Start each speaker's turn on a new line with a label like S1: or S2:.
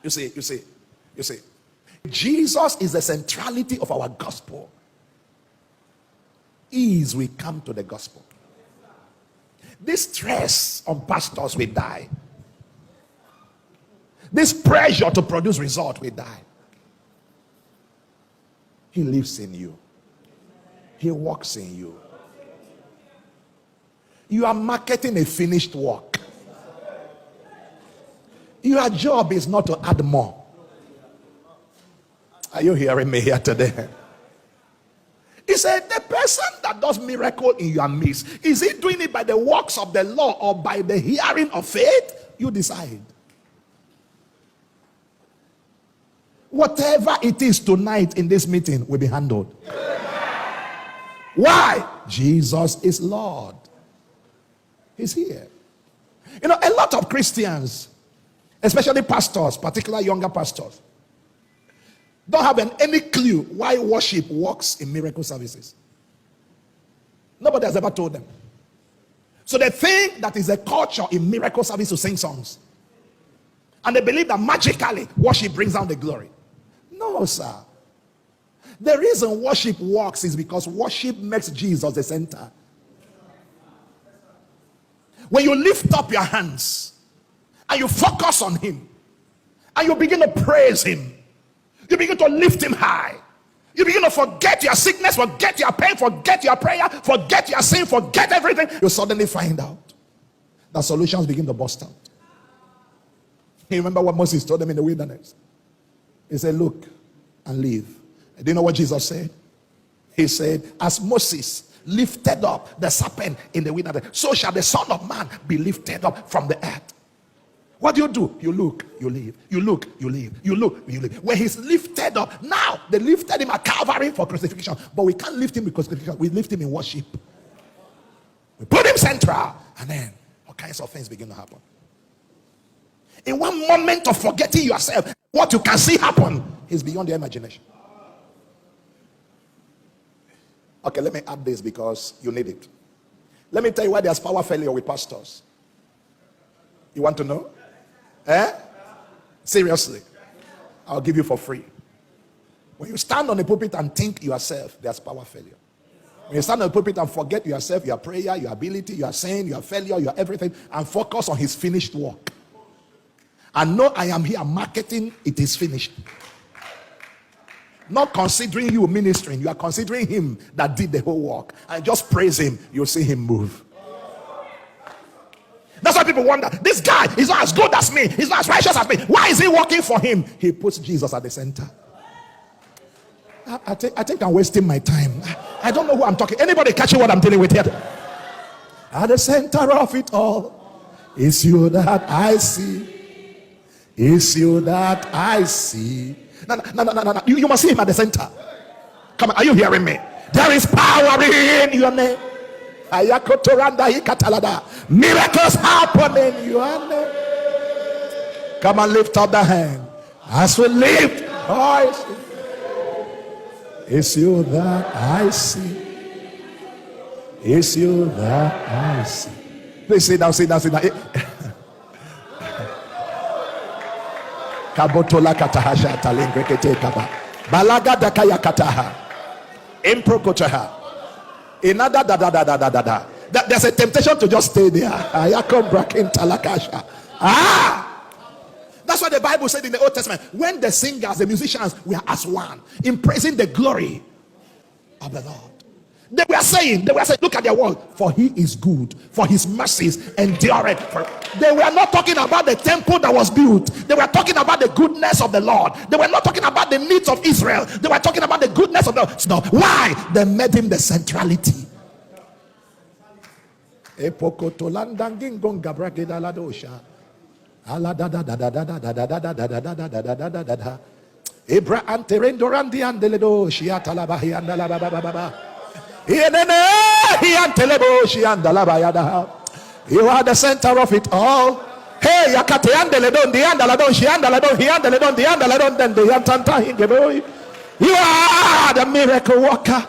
S1: You see. Jesus is the centrality of our gospel. Ease we come to the gospel. This stress on pastors will die. This pressure to produce result will die. He lives in you. He walks in you. You are marketing a finished work. Your job is not to add more. Are you hearing me here today? He said, the person that does miracle in your midst, is he doing it by the works of the law or by the hearing of faith? You decide. Whatever it is tonight in this meeting will be handled. Why? Jesus is Lord. He's here. You know, a lot of Christians, especially pastors, particularly younger pastors, don't have any clue why worship works in miracle services. Nobody has ever told them. So they think that is a culture in miracle service to sing songs. And they believe that magically worship brings down the glory. No, sir. The reason worship works is because worship makes Jesus the center. When you lift up your hands and you focus on him and you begin to praise him, you begin to lift him high. You begin to forget your sickness, forget your pain, forget your prayer, forget your sin, forget everything. You suddenly find out that solutions begin to burst out. You remember what Moses told them in the wilderness? He said, look and live. Do you know what Jesus said? He said, as Moses lifted up the serpent in the wilderness, so shall the Son of Man be lifted up from the earth. What do? You look, you live. You look, you live. You look, you live. When he's lifted up, now they lifted him at Calvary for crucifixion, but we can't lift him with crucifixion. We lift him in worship. We put him central, and then all kinds of things begin to happen. In one moment of forgetting yourself, what you can see happen is beyond your imagination. Okay, let me add this because you need it. Let me tell you why there's power failure with pastors. You want to know? Seriously. I'll give you for free. When you stand on the pulpit and think yourself, there's power failure. When you stand on the pulpit and forget yourself, your prayer, your ability, your saying, your failure, your everything, and focus on his finished work. And know I am here marketing, it is finished. Not considering you ministering, you are considering him that did the whole work. And just praise him, you'll see him move. That's why people wonder, this guy is not as good as me, he's not as righteous as me. Why is he working for him? He puts Jesus at the center. I think I'm wasting my time. I don't know who I'm talking. Anybody catching what I'm dealing with here? At the center of it all, it's you that I see. It's you that I see. No. You must see him at the center. Come on, are you hearing me? There is power in your name. Miracles happen in your name. Come on, lift up the hand. As we lift voice, it's you that I see. It's you that I see. Please sit down. Kabotola katahasha talengrekete kaba. Balaga dakaya kataha. Improkotaha. Inada da. There's a temptation to just stay there. Ayakom brakin talakasha. That's what the Bible said in the Old Testament. When the singers, the musicians were as one in praising the glory of the Lord. They were saying, look at their word, for he is good, for his mercies endureth. They were not talking about the temple that was built. They were talking about the goodness of the Lord. They were not talking about the needs of Israel. They were talking about the goodness of the Lord. So why? They made him the centrality. You are the center of it all. Hey, you are the miracle worker.